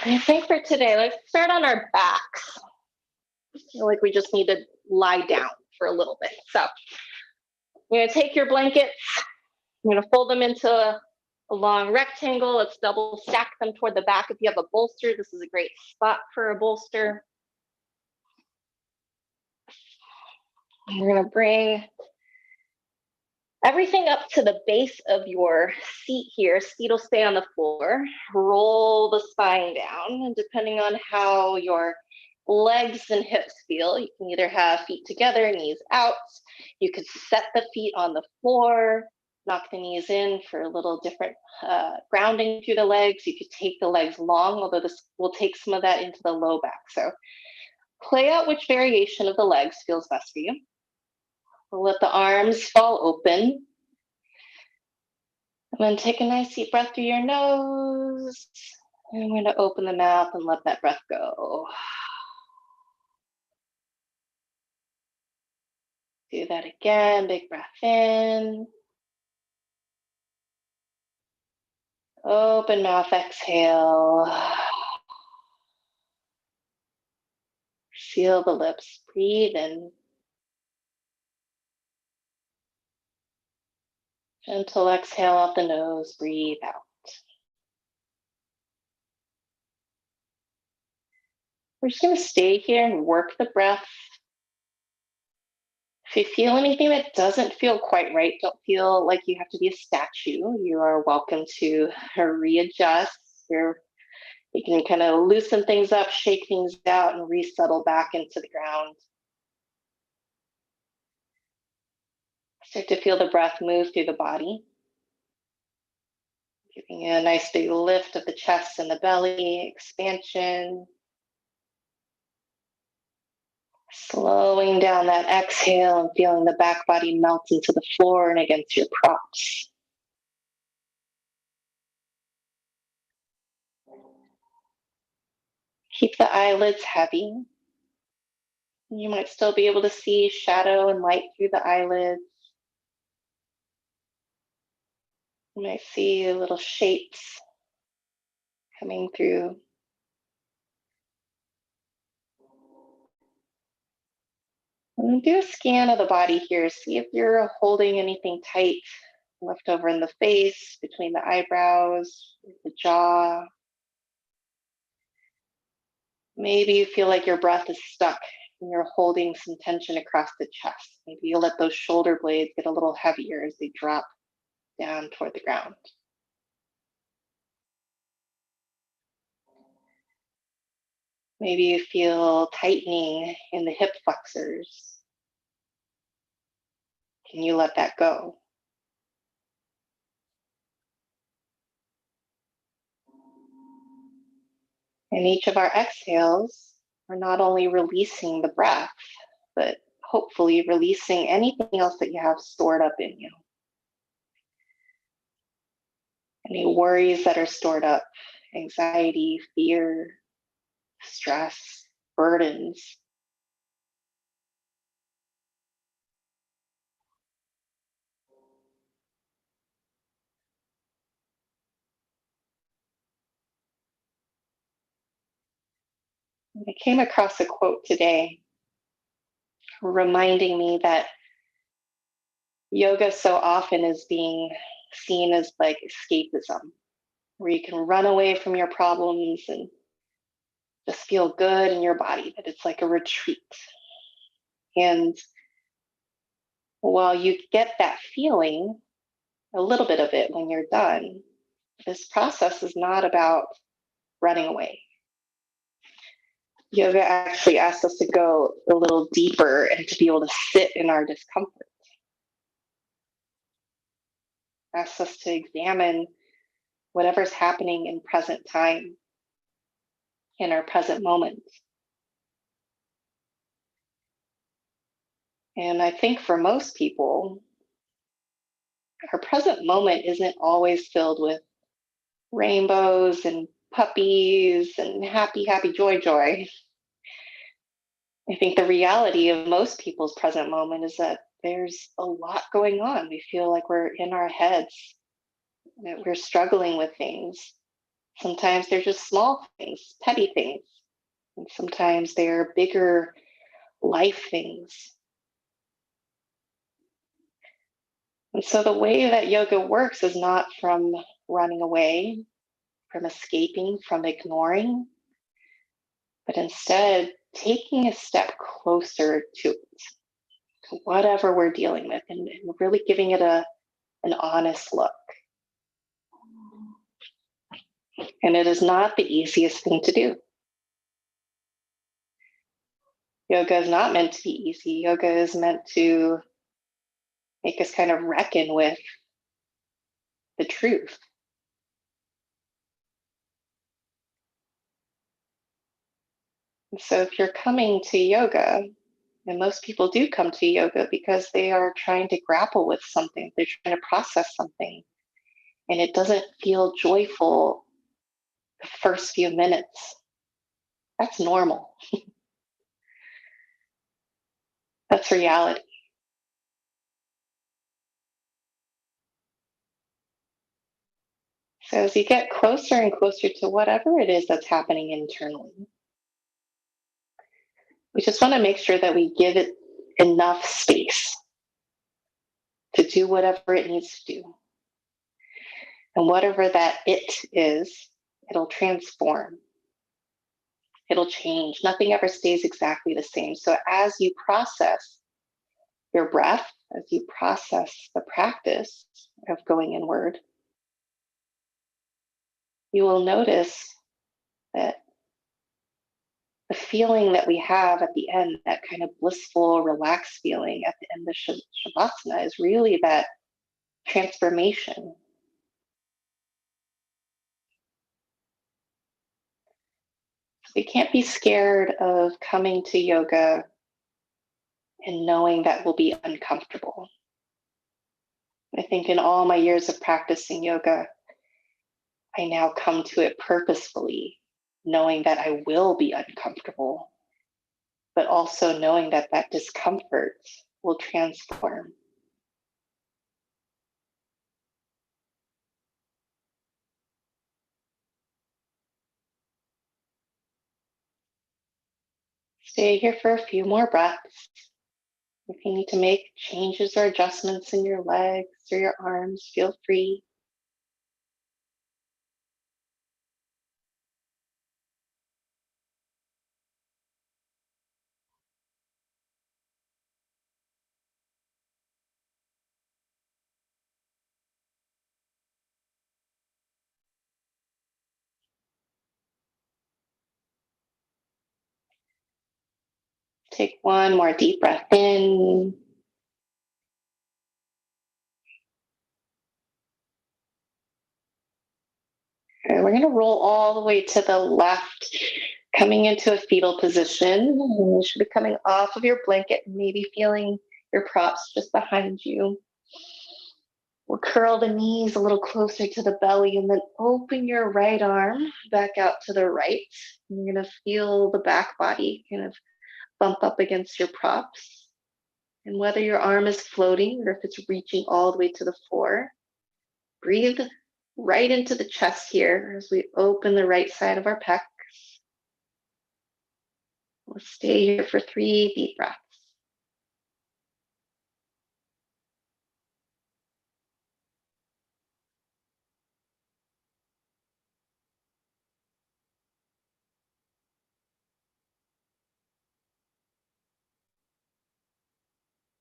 I think for today, let's start on our backs. I feel like we just need to lie down for a little bit. So you're gonna take your blankets, you're gonna fold them into a long rectangle. Let's double stack them toward the back. If you have a bolster, this is a great spot for a bolster. We're gonna bring everything up to the base of your seat here. Seat will stay on the floor. Roll the spine down, and depending on how your legs and hips feel, you can either have feet together, knees out. You could set the feet on the floor, knock the knees in for a little different grounding through the legs. You could take the legs long, although this will take some of that into the low back. So play out which variation of the legs feels best for you. We'll let the arms fall open. And then take a nice deep breath through your nose. And I'm going to open the mouth and let that breath go. Do that again. Big breath in. Open mouth, exhale. Seal the lips. Breathe in. Gentle exhale out the nose. Breathe out. We're just going to stay here and work the breath. If you feel anything that doesn't feel quite right, don't feel like you have to be a statue. You are welcome to readjust. You can kind of loosen things up, shake things out, and resettle back into the ground. Start to feel the breath move through the body. Giving you a nice big lift of the chest and the belly, expansion. Slowing down that exhale and feeling the back body melt into the floor and against your props. Keep the eyelids heavy. You might still be able to see shadow and light through the eyelids. You might see little shapes coming through. And do a scan of the body here. See if you're holding anything tight left over in the face, between the eyebrows, the jaw. Maybe you feel like your breath is stuck and you're holding some tension across the chest. Maybe you let those shoulder blades get a little heavier as they drop down toward the ground. Maybe you feel tightening in the hip flexors. Can you let that go? And each of our exhales, we're not only releasing the breath, but hopefully releasing anything else that you have stored up in you. Any worries that are stored up, anxiety, fear, stress, burdens. I came across a quote today reminding me that yoga so often is being seen as like escapism, where you can run away from your problems and just feel good in your body, that it's like a retreat. And while you get that feeling, a little bit of it when you're done, this process is not about running away. Yoga actually asks us to go a little deeper and to be able to sit in our discomfort. Asks us to examine whatever's happening in present time, in our present moment. And I think for most people, our present moment isn't always filled with rainbows and puppies and happy, happy, joy, joy. I think the reality of most people's present moment is that there's a lot going on. We feel like we're in our heads, that we're struggling with things. Sometimes they're just small things, petty things. And sometimes they're bigger life things. And so the way that yoga works is not from running away, from escaping, from ignoring, but instead taking a step closer to whatever we're dealing with and really giving it an honest look. And it is not the easiest thing to do. Yoga is not meant to be easy. Yoga is meant to make us kind of reckon with the truth. And so if you're coming to yoga, and most people do come to yoga because they are trying to grapple with something, they're trying to process something, and it doesn't feel joyful the first few minutes. That's normal. That's reality. So as you get closer and closer to whatever it is that's happening internally, we just want to make sure that we give it enough space to do whatever it needs to do. And whatever that it is, it'll transform. It'll change. Nothing ever stays exactly the same. So as you process your breath, as you process the practice of going inward, you will notice that the feeling that we have at the end, that kind of blissful, relaxed feeling at the end of Shavasana, is really that transformation. So we can't be scared of coming to yoga and knowing that we'll be uncomfortable. I think in all my years of practicing yoga, I now come to it purposefully, knowing that I will be uncomfortable, but also knowing that that discomfort will transform. Stay here for a few more breaths. If you need to make changes or adjustments in your legs or your arms, feel free. Take one more deep breath in. And we're going to roll all the way to the left, coming into a fetal position. You should be coming off of your blanket and maybe feeling your props just behind you. We'll curl the knees a little closer to the belly and then open your right arm back out to the right. And you're going to feel the back body kind of bump up against your props. And whether your arm is floating or if it's reaching all the way to the floor, breathe right into the chest here as we open the right side of our pecs. We'll stay here for 3 deep breaths.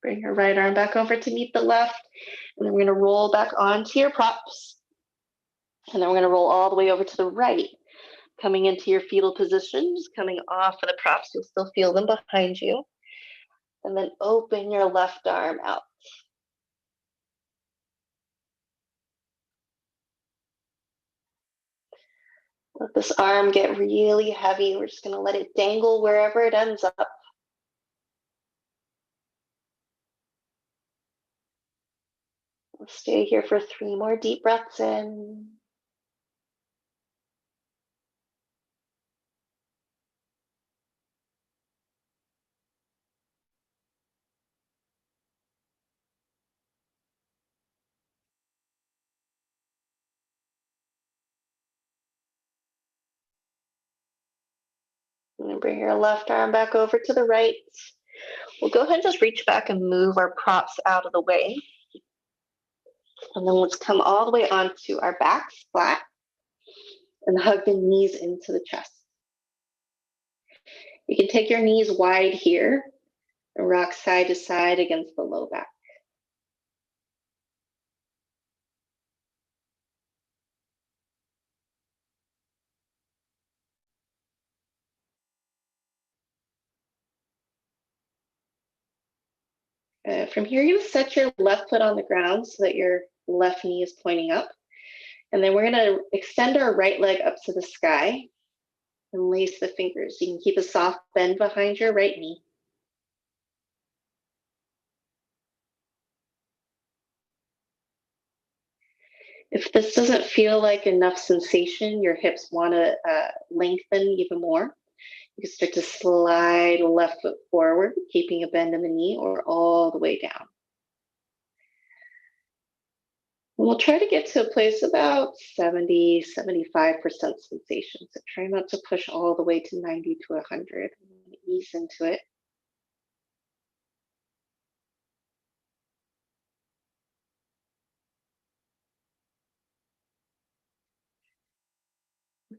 Bring your right arm back over to meet the left. And then we're going to roll back onto your props. And then we're going to roll all the way over to the right, coming into your fetal position, just coming off of the props. You'll still feel them behind you. And then open your left arm out. Let this arm get really heavy. We're just going to let it dangle wherever it ends up. We'll stay here for 3 more deep breaths in. And bring your left arm back over to the right. We'll go ahead and just reach back and move our props out of the way. And then let's come all the way onto our backs flat and hug the knees into the chest. You can take your knees wide here and rock side to side against the low back. From here, you set your left foot on the ground so that your left knee is pointing up. And then we're going to extend our right leg up to the sky and lace the fingers. You can keep a soft bend behind your right knee. If this doesn't feel like enough sensation, your hips want to lengthen even more. You can start to slide left foot forward, keeping a bend in the knee, or all the way down. And we'll try to get to a place about 70, 75% sensation. So try not to push all the way to 90 to 100. Ease into it.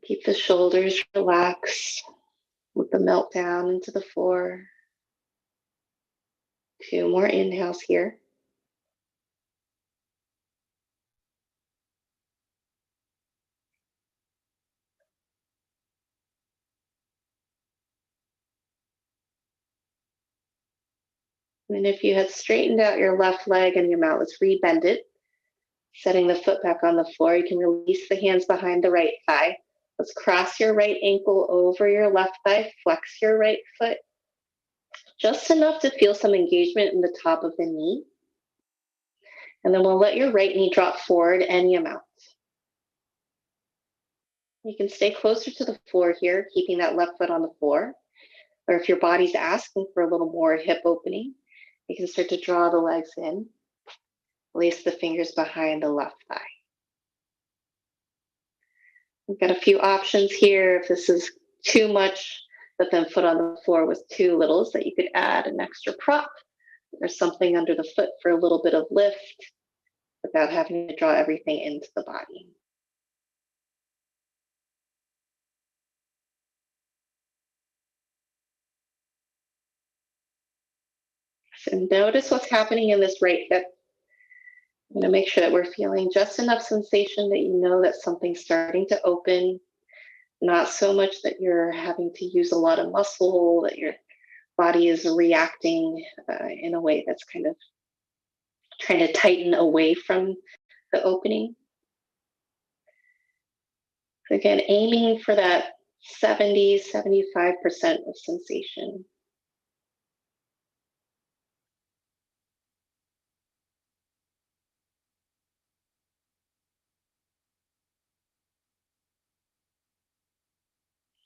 Keep the shoulders relaxed with the melt down into the floor. 2 more inhales here. And if you had straightened out your left leg and your mat, let's rebend it. Setting the foot back on the floor, you can release the hands behind the right thigh. Let's cross your right ankle over your left thigh, flex your right foot, just enough to feel some engagement in the top of the knee. And then we'll let your right knee drop forward any amount. You can stay closer to the floor here, keeping that left foot on the floor. Or if your body's asking for a little more hip opening, you can start to draw the legs in. Lace the fingers behind the left thigh. We've got a few options here. If this is too much, but then foot on the floor was too little, so that you could add an extra prop or something under the foot for a little bit of lift without having to draw everything into the body. So notice what's happening in this right hip. I'm going to make sure that we're feeling just enough sensation that you know that something's starting to open, not so much that you're having to use a lot of muscle, that your body is reacting in a way that's kind of trying to tighten away from the opening. So again, aiming for that 70, 75% of sensation.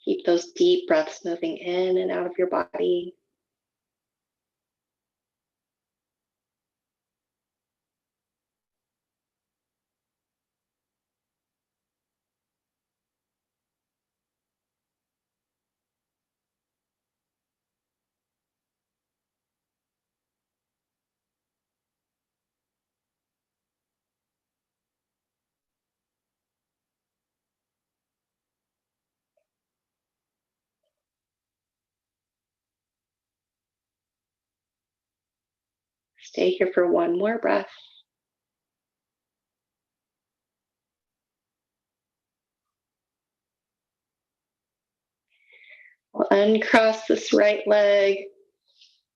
Keep those deep breaths moving in and out of your body. Stay here for one more breath. We'll uncross this right leg.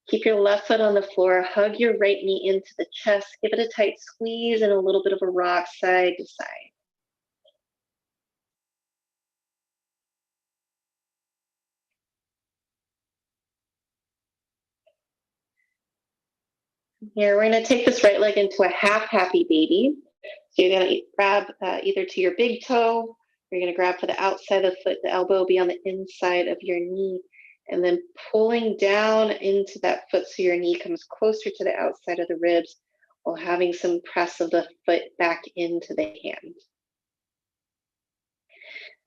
Keep your left foot on the floor. Hug your right knee into the chest. Give it a tight squeeze and a little bit of a rock side to side. Here, we're going to take this right leg into a half happy baby. So you're going to grab either to your big toe, or you're going to grab for the outside of the foot, the elbow be on the inside of your knee, and then pulling down into that foot so your knee comes closer to the outside of the ribs while having some press of the foot back into the hand.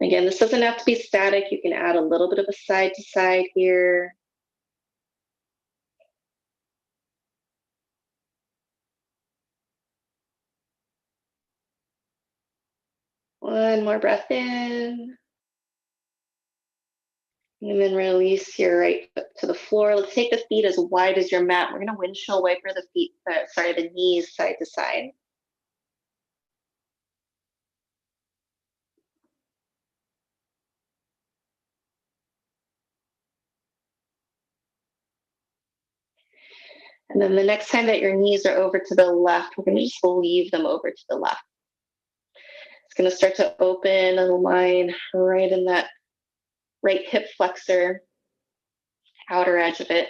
Again, this doesn't have to be static. You can add a little bit of a side to side here. One more breath in. And then release your right foot to the floor. Let's take the feet as wide as your mat. We're going to windshield wiper the feet, the knees side to side. And then the next time that your knees are over to the left, we're going to just leave them over to the left. It's going to start to open a line right in that right hip flexor, outer edge of it.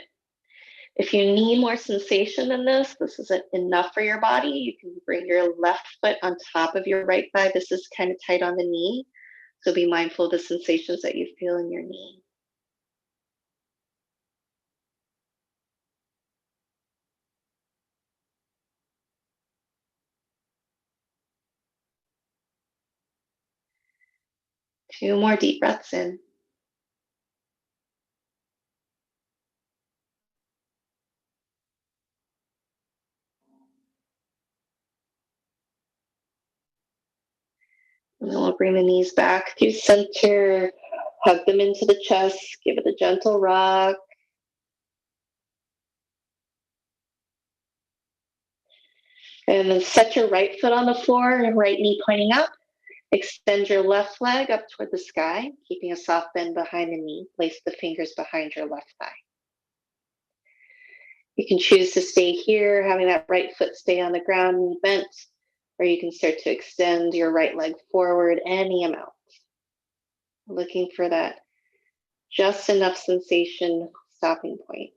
If you need more sensation than this isn't enough for your body, you can bring your left foot on top of your right thigh. This is kind of tight on the knee, so be mindful of the sensations that you feel in your knee. Two more deep breaths in. And then we'll bring the knees back through center, hug them into the chest, give it a gentle rock. And then set your right foot on the floor and right knee pointing up. Extend your left leg up toward the sky, keeping a soft bend behind the knee. Place the fingers behind your left thigh. You can choose to stay here, having that right foot stay on the ground and bent, or you can start to extend your right leg forward any amount. Looking for that just enough sensation stopping point.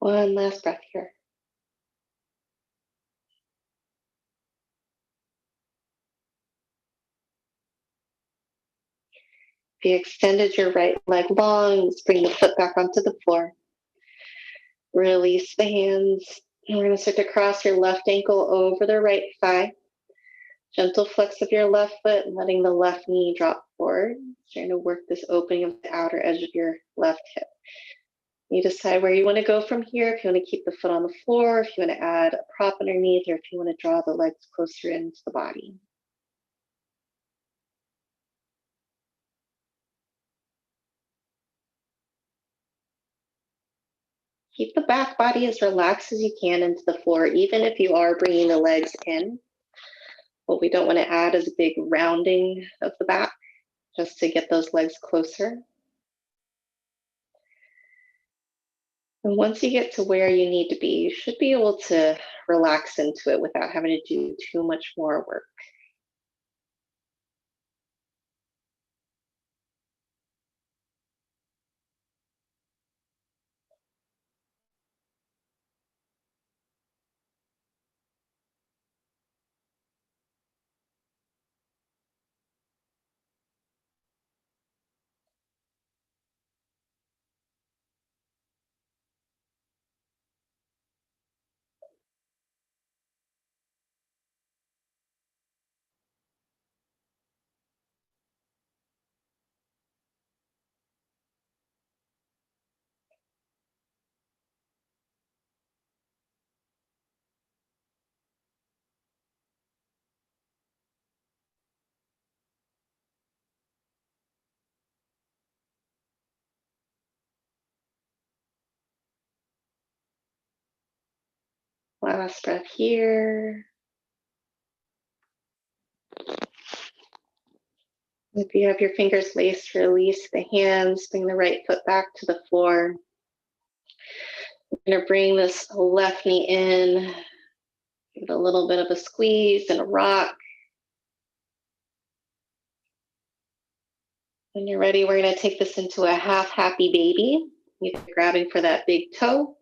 One last breath here. If you extended your right leg long, just bring the foot back onto the floor. Release the hands. And we're going to start to cross your left ankle over the right thigh. Gentle flex of your left foot and letting the left knee drop forward. Trying to work this opening of the outer edge of your left hip. You decide where you want to go from here. If you want to keep the foot on the floor, if you want to add a prop underneath, or if you want to draw the legs closer into the body. Keep the back body as relaxed as you can into the floor, even if you are bringing the legs in. What we don't want to add is a big rounding of the back, just to get those legs closer. And once you get to where you need to be, you should be able to relax into it without having to do too much more work. Last breath here. If you have your fingers laced, release the hands, bring the right foot back to the floor. We're going to bring this left knee in, give it a little bit of a squeeze and a rock. When you're ready, we're going to take this into a half happy baby. Either grabbing for that big toe,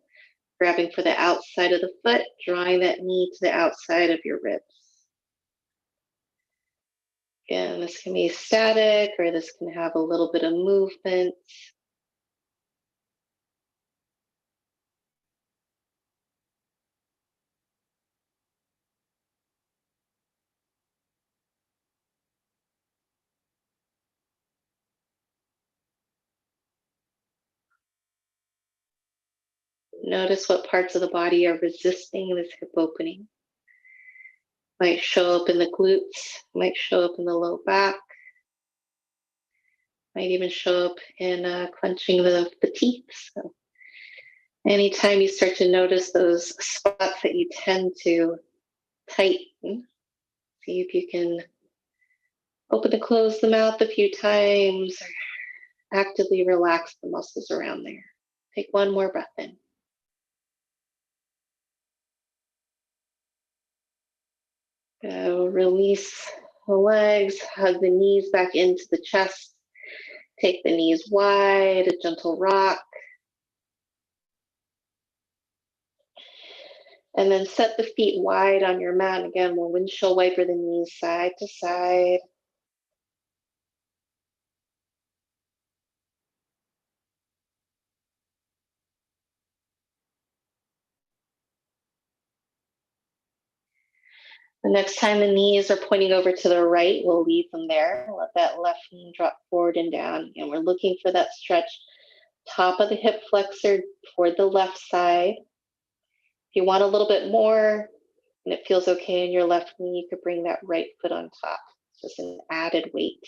grabbing for the outside of the foot, drawing that knee to the outside of your ribs. Again, this can be static or this can have a little bit of movement. Notice what parts of the body are resisting this hip opening. Might show up in the glutes, might show up in the low back, might even show up in clenching the teeth. So anytime you start to notice those spots that you tend to tighten, see if you can open and close the mouth a few times or actively relax the muscles around there. Take one more breath in. Release the legs, hug the knees back into the chest. Take the knees wide, a gentle rock. And then set the feet wide on your mat. Again, we'll windshield wiper the knees side to side. The next time the knees are pointing over to the right, we'll leave them there. Let that left knee drop forward and down. And we're looking for that stretch, top of the hip flexor toward the left side. If you want a little bit more and it feels okay in your left knee, you could bring that right foot on top. It's just an added weight.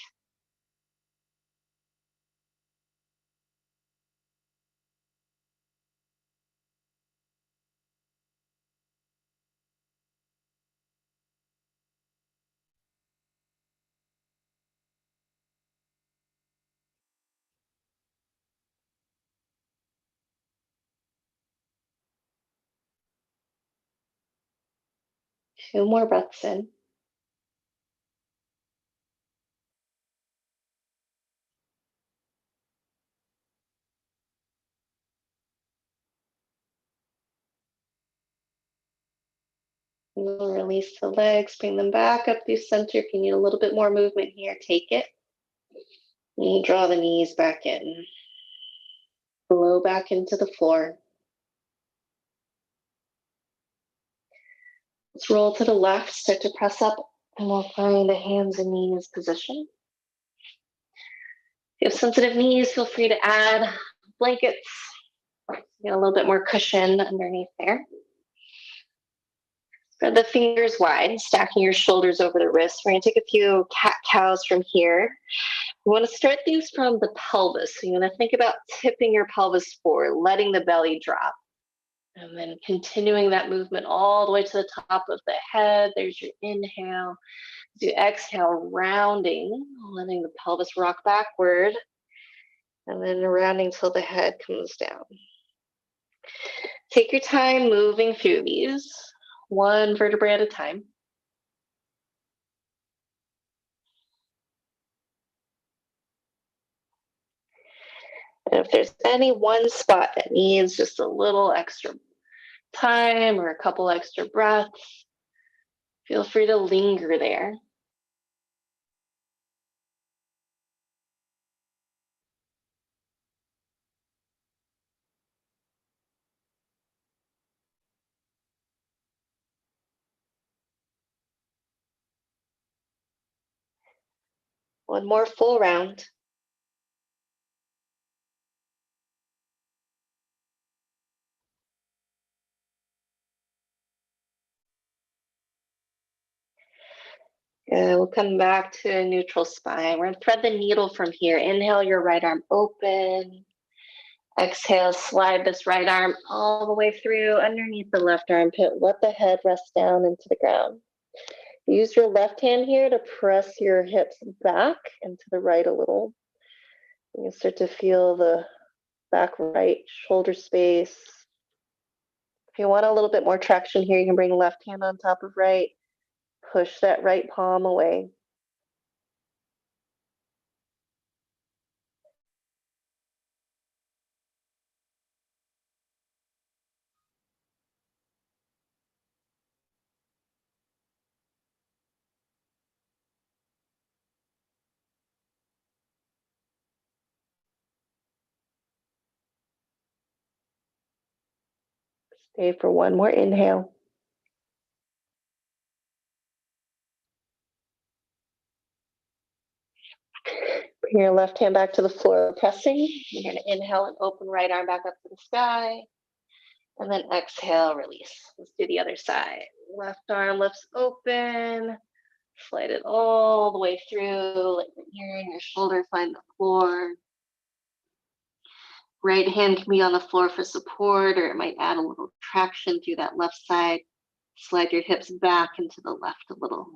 Two more breaths in. We'll release the legs, bring them back up through center. If you need a little bit more movement here, take it. And draw the knees back in. Blow back into the floor. Let's roll to the left, start to press up, and we'll find a hands and knees position. If you have sensitive knees, feel free to add blankets. Get a little bit more cushion underneath there. Spread the fingers wide, stacking your shoulders over the wrists. We're going to take a few cat-cows from here. We want to start these from the pelvis. So you want to think about tipping your pelvis forward, letting the belly drop. And then continuing that movement all the way to the top of the head. There's your inhale. As you exhale, rounding, letting the pelvis rock backward. And then rounding till the head comes down. Take your time moving through these, one vertebrae at a time. And if there's any one spot that needs just a little extra time or a couple extra breaths, feel free to linger there. One more full round. Good. We'll come back to a neutral spine. We're going to thread the needle from here. Inhale your right arm open. Exhale, slide this right arm all the way through underneath the left armpit. Let the head rest down into the ground. Use your left hand here to press your hips back and to the right a little. You can start to feel the back right shoulder space. If you want a little bit more traction here, you can bring left hand on top of right. Push that right palm away. Stay for one more inhale. Bring your left hand back to the floor, pressing. You're going to inhale and open right arm back up to the sky. And then exhale, release. Let's do the other side. Left arm lifts open. Slide it all the way through. Let your ear and your shoulder find the floor. Right hand can be on the floor for support, or it might add a little traction through that left side. Slide your hips back into the left a little.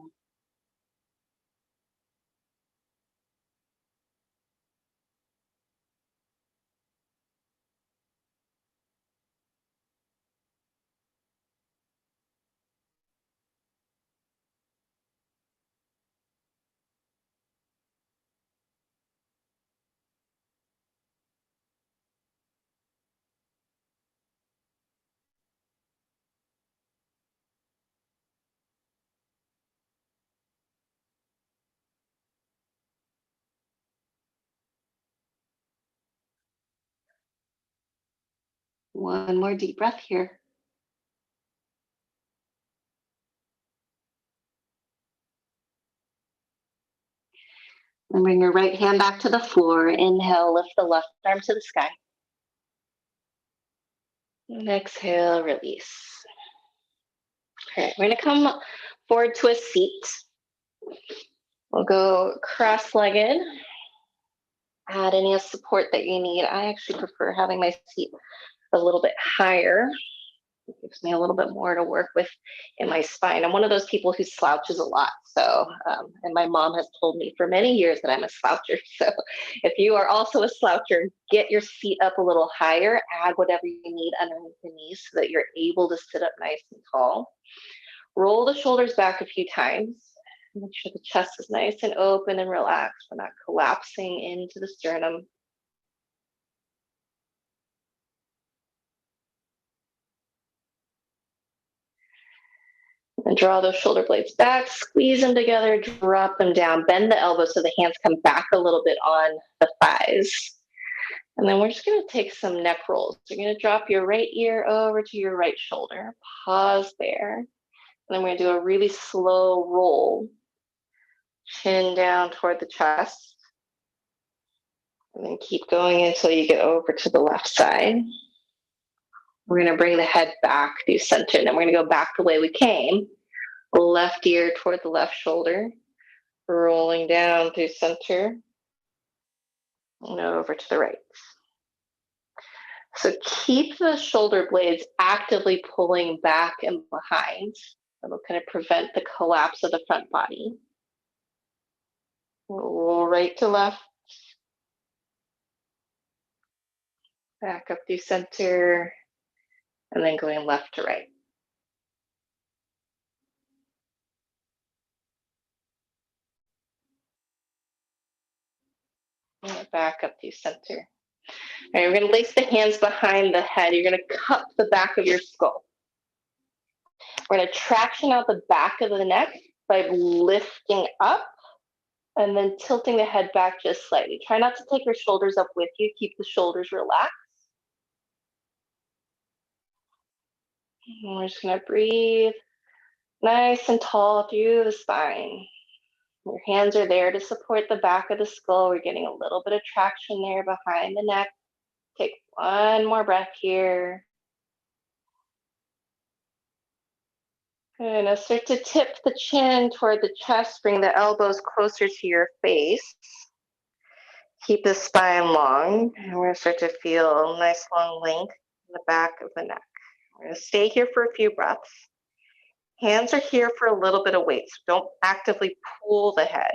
One more deep breath here. And bring your right hand back to the floor. Inhale, lift the left arm to the sky. And exhale, release. Okay, we're gonna come forward to a seat. We'll go cross-legged. Add any support that you need. I actually prefer having my seat a little bit higher. It gives me a little bit more to work with in my spine. I'm one of those people who slouches a lot. So, and my mom has told me for many years that I'm a sloucher. So if you are also a sloucher, get your seat up a little higher, add whatever you need underneath the knees so that you're able to sit up nice and tall. Roll the shoulders back a few times. Make sure the chest is nice and open and relaxed. We're not collapsing into the sternum. And draw those shoulder blades back, squeeze them together, drop them down, bend the elbows so the hands come back a little bit on the thighs. And then we're just going to take some neck rolls. You're going to drop your right ear over to your right shoulder. Pause there. And then we're going to do a really slow roll. Chin down toward the chest. And then keep going until you get over to the left side. We're going to bring the head back through center. And then we're going to go back the way we came. Left ear toward the left shoulder. Rolling down through center. And over to the right. So keep the shoulder blades actively pulling back and behind. That'll kind of prevent the collapse of the front body. Roll right to left. Back up through center. And then going left to right. And back up through center. All right, we're going to lace the hands behind the head. You're going to cup the back of your skull. We're going to traction out the back of the neck by lifting up and then tilting the head back just slightly. Try not to take your shoulders up with you. Keep the shoulders relaxed. And we're just going to breathe nice and tall through the spine. Your hands are there to support the back of the skull. We're getting a little bit of traction there behind the neck. Take one more breath here. And now start to tip the chin toward the chest. Bring the elbows closer to your face. Keep the spine long, and we're gonna start to feel a nice long length in the back of the neck. We're gonna stay here for a few breaths. Hands are here for a little bit of weight, so don't actively pull the head.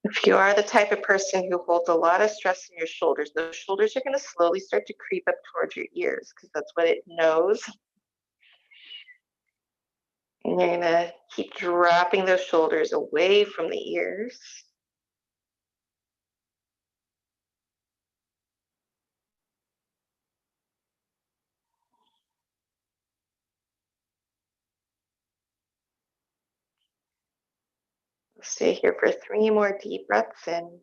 If you are the type of person who holds a lot of stress in your shoulders, those shoulders are going to slowly start to creep up towards your ears because that's what it knows. And you're going to keep dropping those shoulders away from the ears. Stay here for 3 more deep breaths in.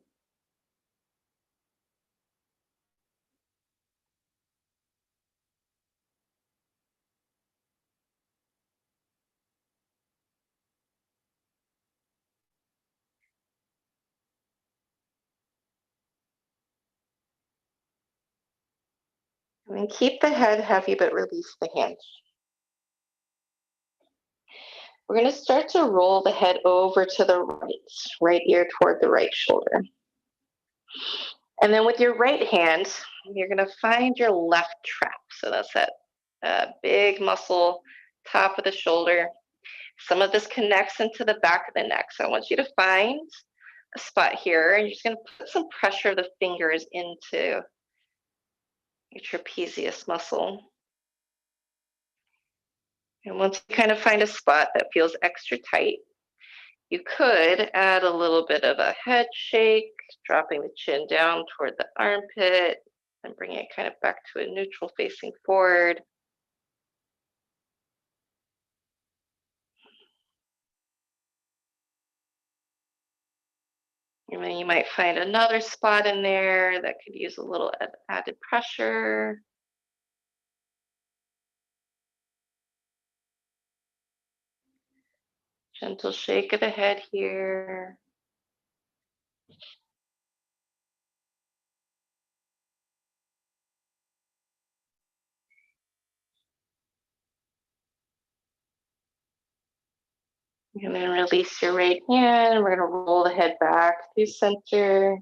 And then keep the head heavy, but release the hands. We're going to start to roll the head over to the right ear toward the right shoulder. And then with your right hand, you're going to find your left trap. So that's that big muscle, top of the shoulder. Some of this connects into the back of the neck. So I want you to find a spot here, and you're just going to put some pressure of the fingers into your trapezius muscle. And once you kind of find a spot that feels extra tight, you could add a little bit of a head shake, dropping the chin down toward the armpit and bringing it kind of back to a neutral facing forward. And then you might find another spot in there that could use a little added pressure. Gentle shake of the head here. And then release your right hand. We're going to roll the head back through center.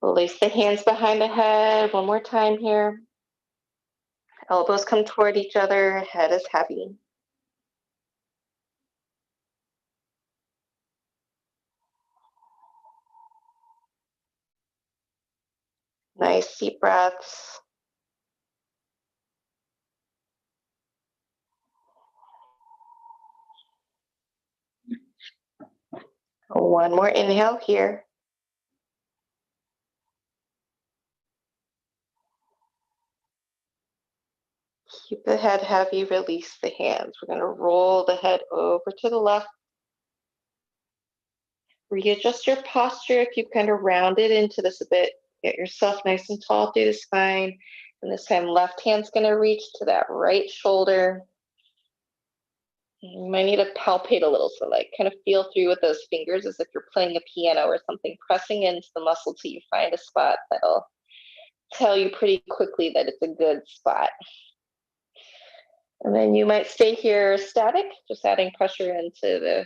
Release the hands behind the head. One more time here. Elbows come toward each other. Head is heavy. Nice deep breaths. One more inhale here. Keep the head heavy, release the hands. We're going to roll the head over to the left. Readjust your posture if you kind of rounded into this a bit. Get yourself nice and tall through the spine. And this time, left hand's going to reach to that right shoulder. You might need to palpate a little, so like kind of feel through with those fingers as if you're playing a piano or something, pressing into the muscle till you find a spot that'll tell you pretty quickly that it's a good spot. And then you might stay here static, just adding pressure into the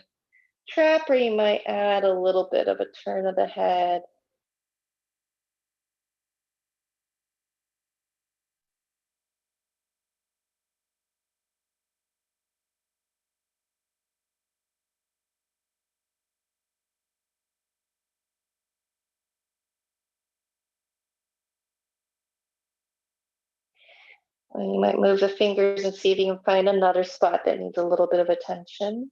trap, or you might add a little bit of a turn of the head. And you might move the fingers and see if you can find another spot that needs a little bit of attention.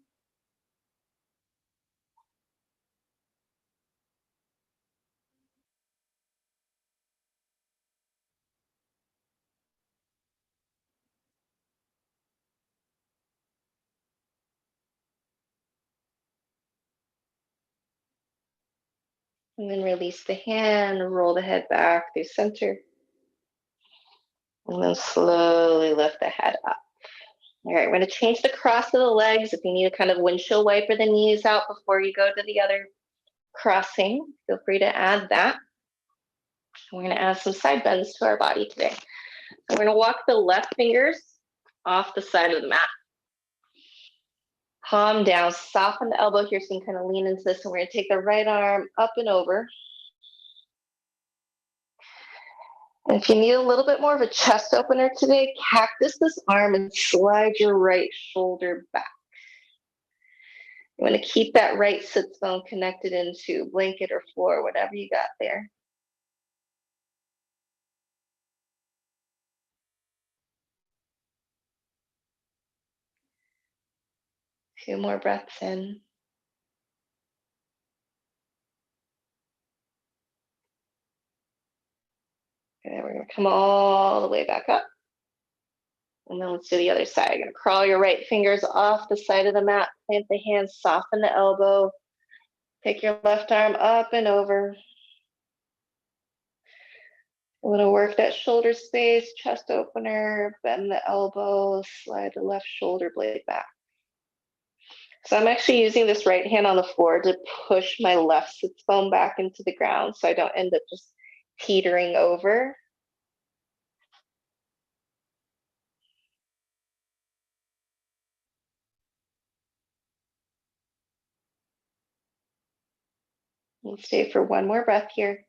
And then release the hand, roll the head back through center. And then slowly lift the head up. All right, we're going to change the cross of the legs. If you need a kind of windshield wiper the knees out before you go to the other crossing, feel free to add that. We're going to add some side bends to our body today. So we're going to walk the left fingers off the side of the mat. Palm down, soften the elbow here so you can kind of lean into this. And we're going to take the right arm up and over. And if you need a little bit more of a chest opener today, cactus this arm and slide your right shoulder back. You want to keep that right sits bone connected into blanket or floor, whatever you got there. Two more breaths in. Okay, we're going to come all the way back up. And then let's do the other side. You're going to crawl your right fingers off the side of the mat, plant the hands, soften the elbow. Take your left arm up and over. You want to work that shoulder space, chest opener, bend the elbow, slide the left shoulder blade back. So I'm actually using this right hand on the floor to push my left sits bone back into the ground so I don't end up just teetering over. We'll stay for one more breath here.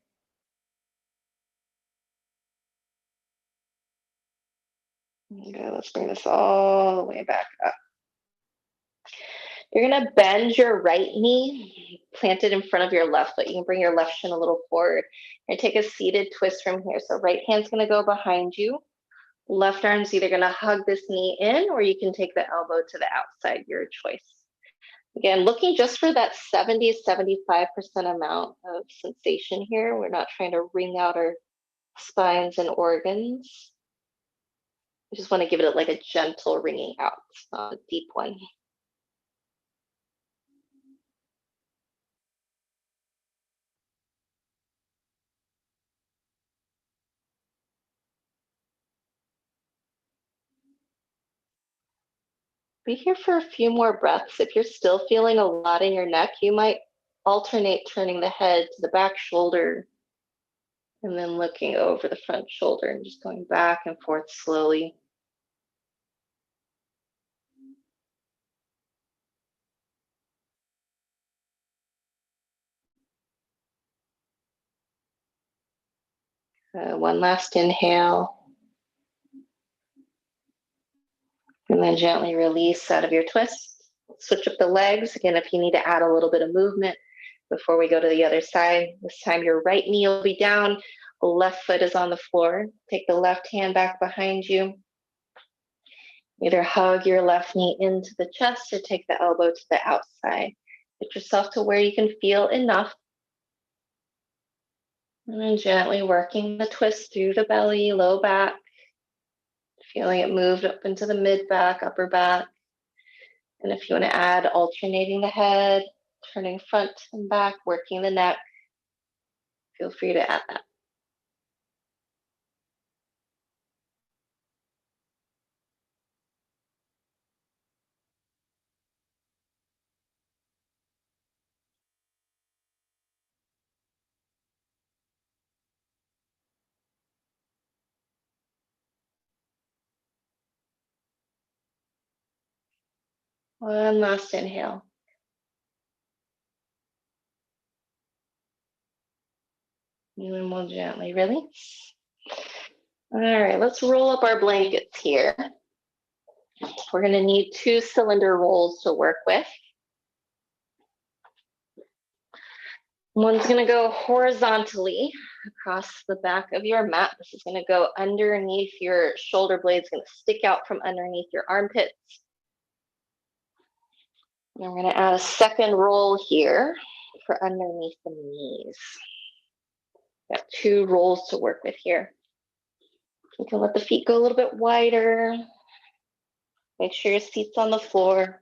Okay, let's bring this all the way back up. You're going to bend your right knee, plant it in front of your left foot. You can bring your left shin a little forward. You're going to take a seated twist from here. So right hand's going to go behind you. Left arm's either going to hug this knee in or you can take the elbow to the outside, your choice. Again, looking just for that 70-75% amount of sensation here. We're not trying to wring out our spines and organs. We just want to give it like a gentle wringing out, not a deep one. Be here for a few more breaths. If you're still feeling a lot in your neck, you might alternate turning the head to the back shoulder and then looking over the front shoulder and just going back and forth slowly. One last inhale. And then gently release out of your twist. Switch up the legs. Again, if you need to add a little bit of movement before we go to the other side. This time your right knee will be down, left foot is on the floor. Take the left hand back behind you. Either hug your left knee into the chest or take the elbow to the outside. Get yourself to where you can feel enough. And then gently working the twist through the belly, low back. Feeling it moved up into the mid back, upper back. And if you want to add alternating the head, turning front and back, working the neck, feel free to add that. One last inhale. And then we'll gently release. All right, let's roll up our blankets here. We're going to need 2 cylinder rolls to work with. One's going to go horizontally across the back of your mat. This is going to go underneath your shoulder blades, going to stick out from underneath your armpits. And we're going to add a second roll here for underneath the knees. Got 2 rolls to work with here. You can let the feet go a little bit wider. Make sure your seat's on the floor.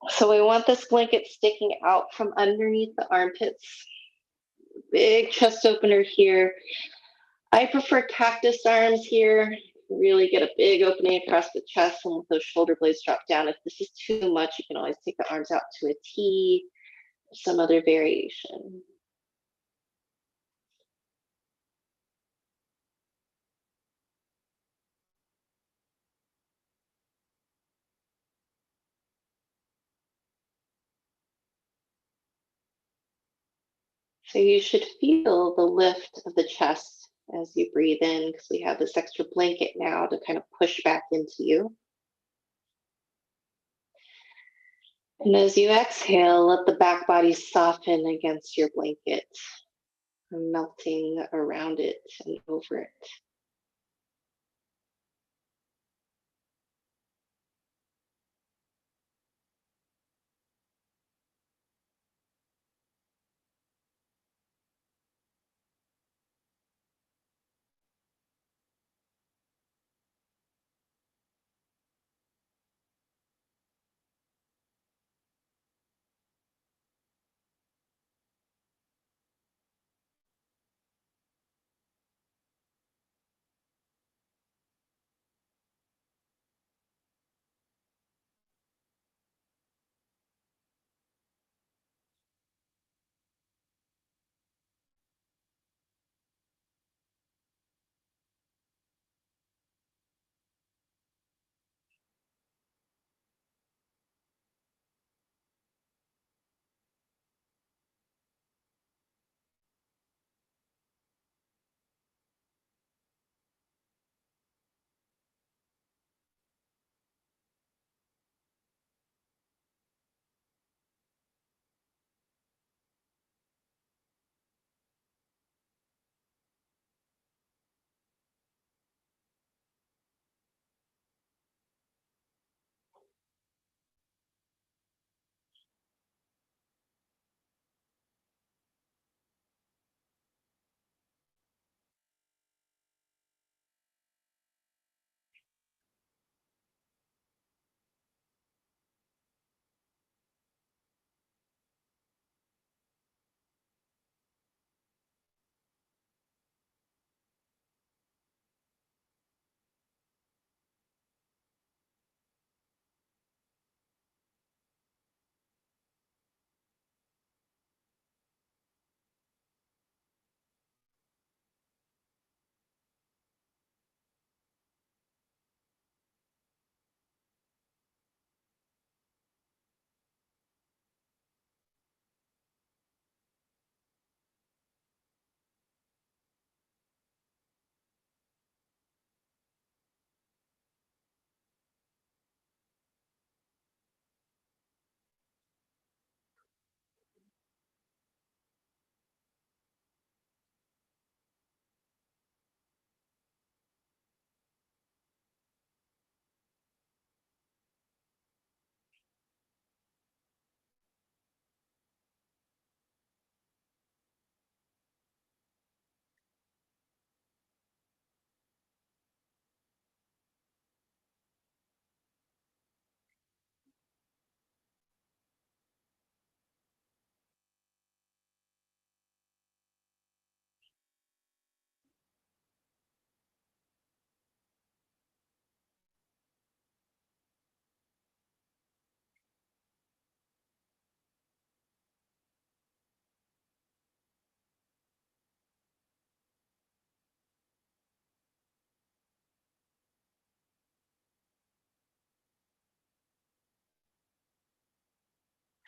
So we want this blanket sticking out from underneath the armpits. Big chest opener here. I prefer cactus arms here. Really get a big opening across the chest and let those shoulder blades drop down. If this is too much, you can always take the arms out to a T or some other variation. So you should feel the lift of the chest as you breathe in, because we have this extra blanket now to kind of push back into you. And as you exhale, let the back body soften against your blanket, melting around it and over it.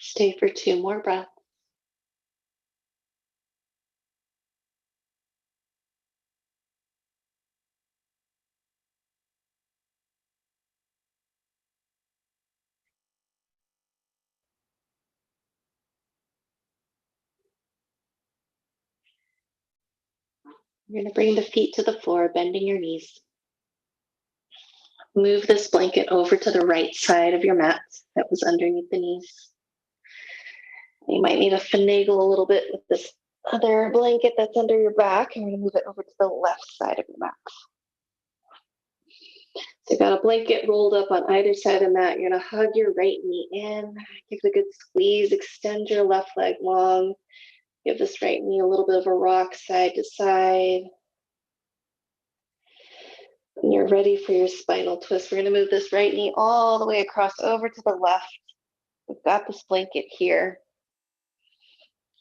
Stay for 2 more breaths. You're going to bring the feet to the floor, bending your knees. Move this blanket over to the right side of your mat that was underneath the knees. You might need to finagle a little bit with this other blanket that's under your back. I'm going to move it over to the left side of your mat. So you've got a blanket rolled up on either side of the mat. You're going to hug your right knee in, give it a good squeeze, extend your left leg long. Give this right knee a little bit of a rock side to side. When you're ready for your spinal twist, we're going to move this right knee all the way across over to the left. We've got this blanket here.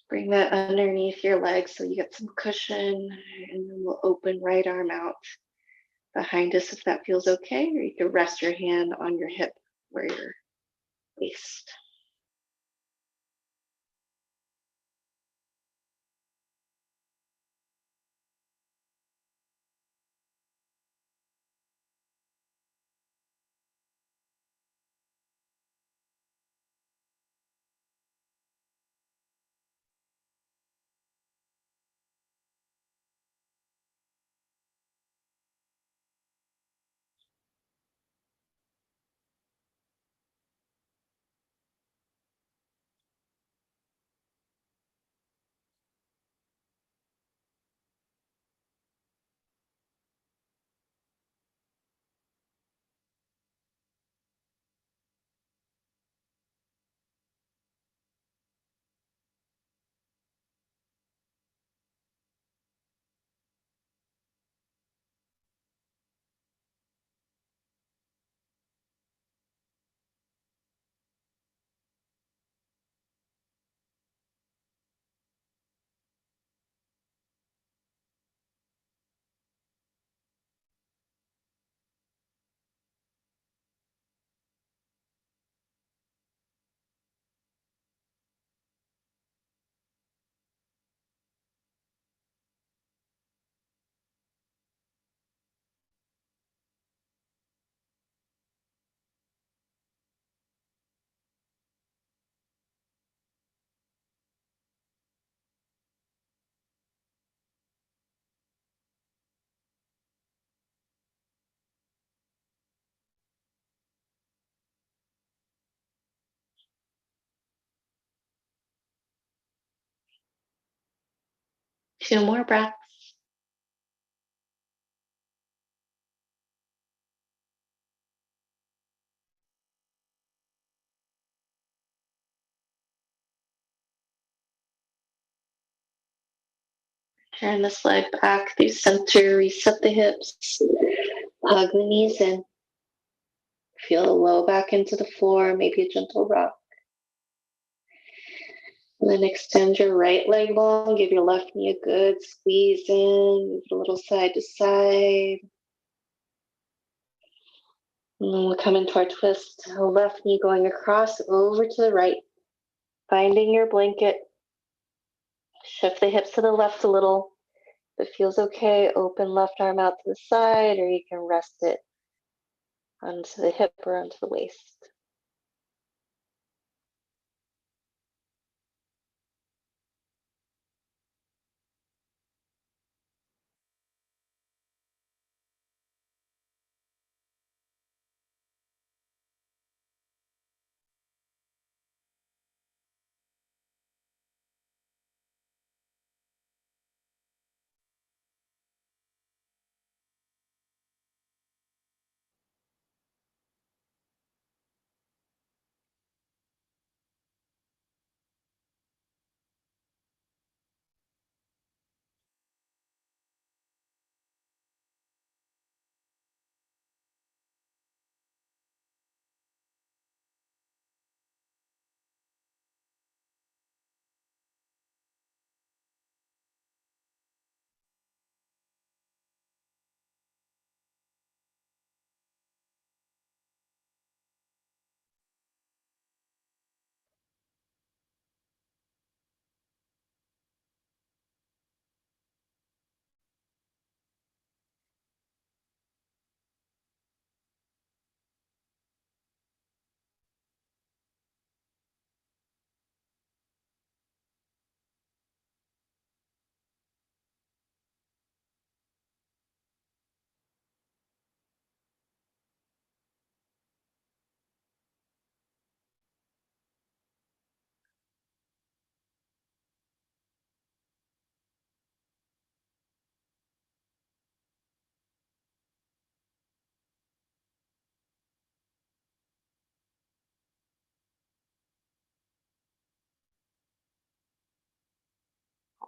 Bring that underneath your legs so you get some cushion, and then we'll open right arm out behind us if that feels okay, or you can rest your hand on your hip where your waist. 2 more breaths. Turn this leg back through center, reset the hips, hug the knees in. Feel the low back into the floor, maybe a gentle rock. And then extend your right leg long, give your left knee a good squeeze in, move it a little side to side. And then we'll come into our twist, left knee going across over to the right, finding your blanket. Shift the hips to the left a little. If it feels okay, open left arm out to the side, or you can rest it onto the hip or onto the waist.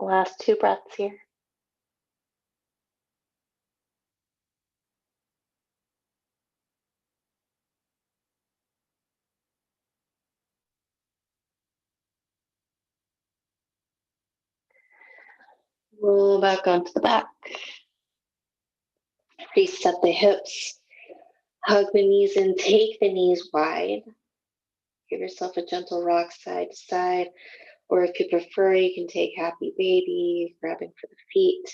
Last 2 breaths here. Roll back onto the back. Reset the hips. Hug the knees in, take the knees wide. Give yourself a gentle rock side to side. Or if you prefer, you can take happy baby, grabbing for the feet.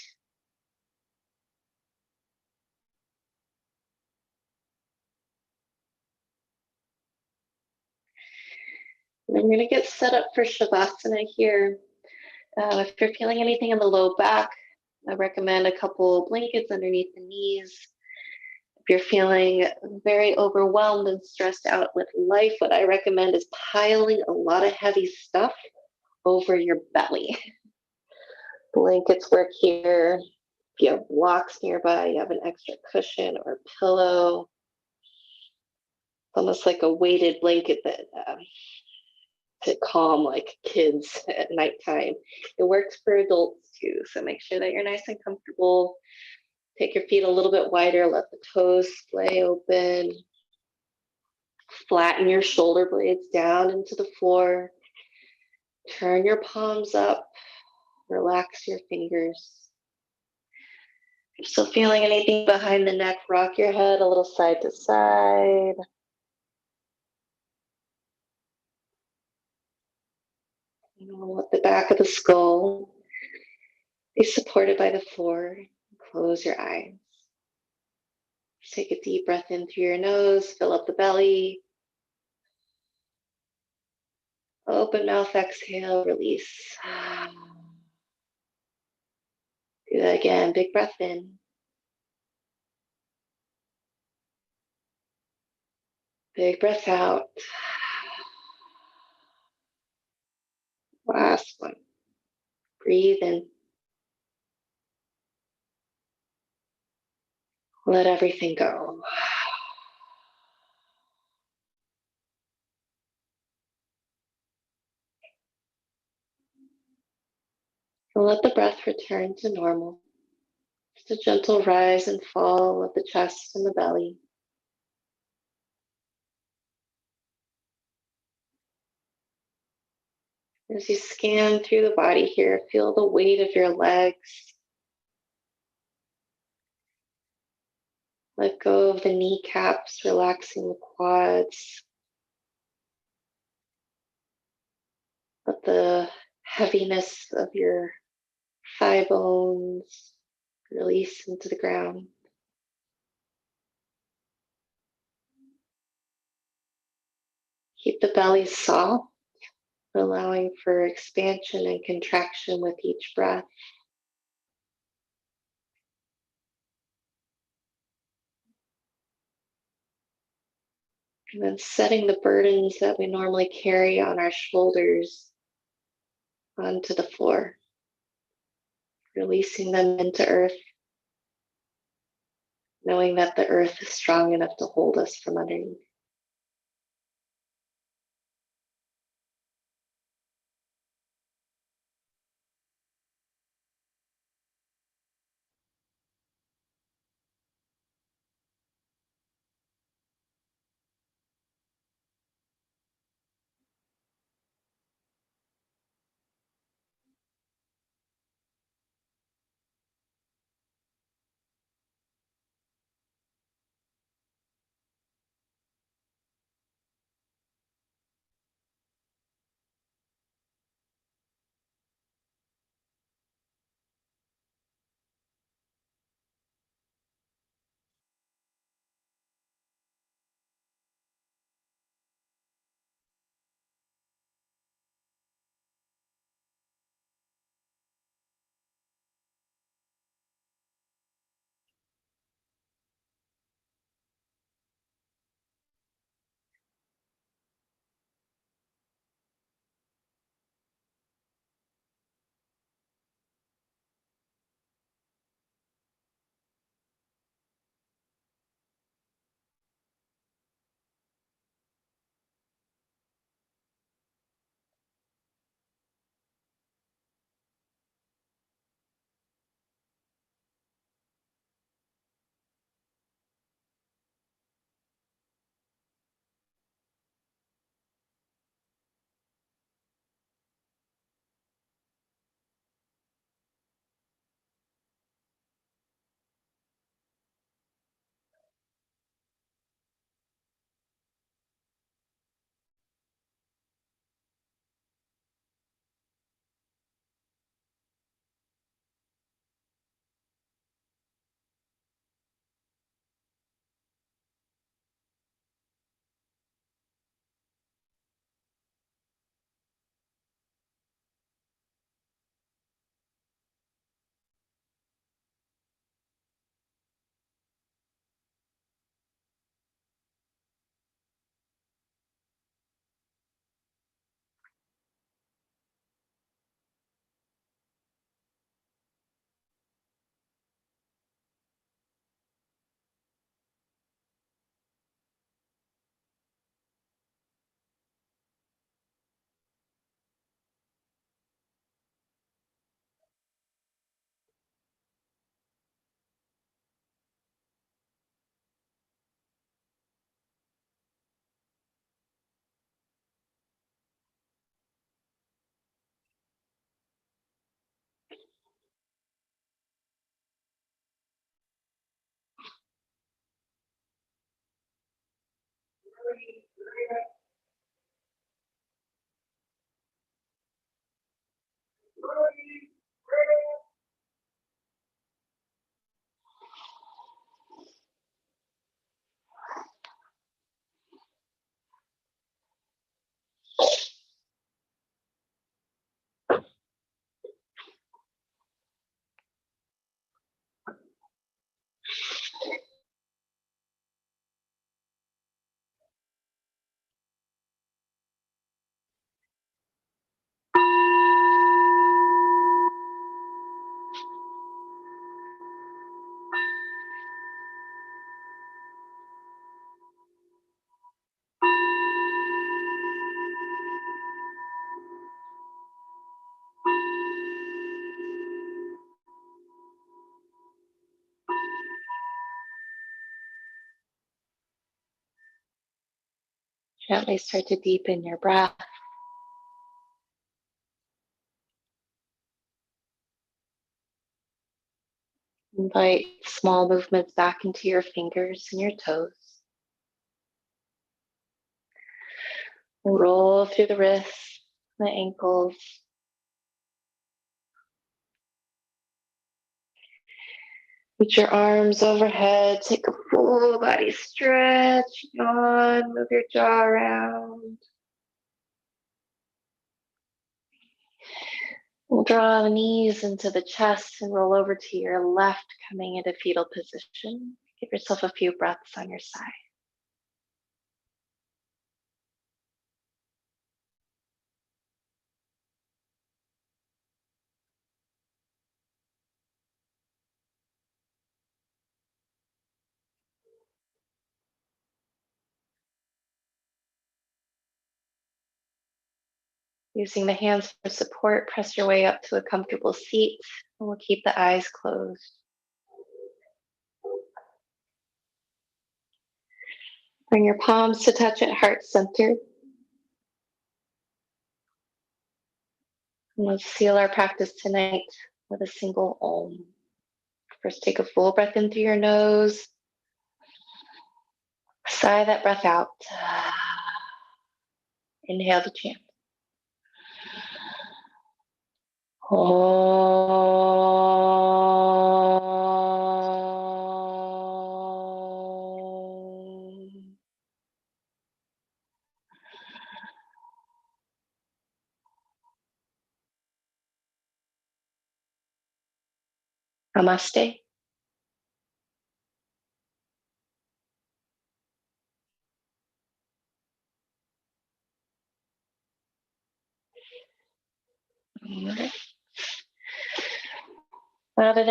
And I'm going to get set up for Shavasana here. If you're feeling anything in the low back, I recommend a couple blankets underneath the knees. If you're feeling very overwhelmed and stressed out with life, what I recommend is piling a lot of heavy stuff over your belly. Blankets work here. If you have blocks nearby, you have an extra cushion or pillow. Almost like a weighted blanket that to calm like kids at nighttime. It works for adults too, so make sure that you're nice and comfortable. Take your feet a little bit wider, let the toes splay open. Flatten your shoulder blades down into the floor. Turn your palms up. Relax your fingers. If you're still feeling anything behind the neck, rock your head a little side to side. Let the back of the skull be supported by the floor. Close your eyes. Take a deep breath in through your nose, fill up the belly. Open mouth, exhale, release. Do that again. Big breath in. Big breath out. Last one. Breathe in. Let everything go. And let the breath return to normal. Just a gentle rise and fall of the chest and the belly. As you scan through the body here, feel the weight of your legs. Let go of the kneecaps, relaxing the quads. Let the heaviness of your thigh bones release into the ground. Keep the belly soft, allowing for expansion and contraction with each breath. And then setting the burdens that we normally carry on our shoulders onto the floor, releasing them into earth, knowing that the earth is strong enough to hold us from underneath. Gently start to deepen your breath. Invite small movements back into your fingers and your toes. Roll through the wrists, the ankles. Reach your arms overhead. Take a full body stretch. Yawn. Move your jaw around. We'll draw the knees into the chest and roll over to your left, coming into fetal position. Give yourself a few breaths on your side. Using the hands for support, press your way up to a comfortable seat, and we'll keep the eyes closed. Bring your palms to touch at heart center. And let's seal our practice tonight with a single Om. First, take a full breath in through your nose. Sigh that breath out. Inhale to chant. Om. Namaste. Now that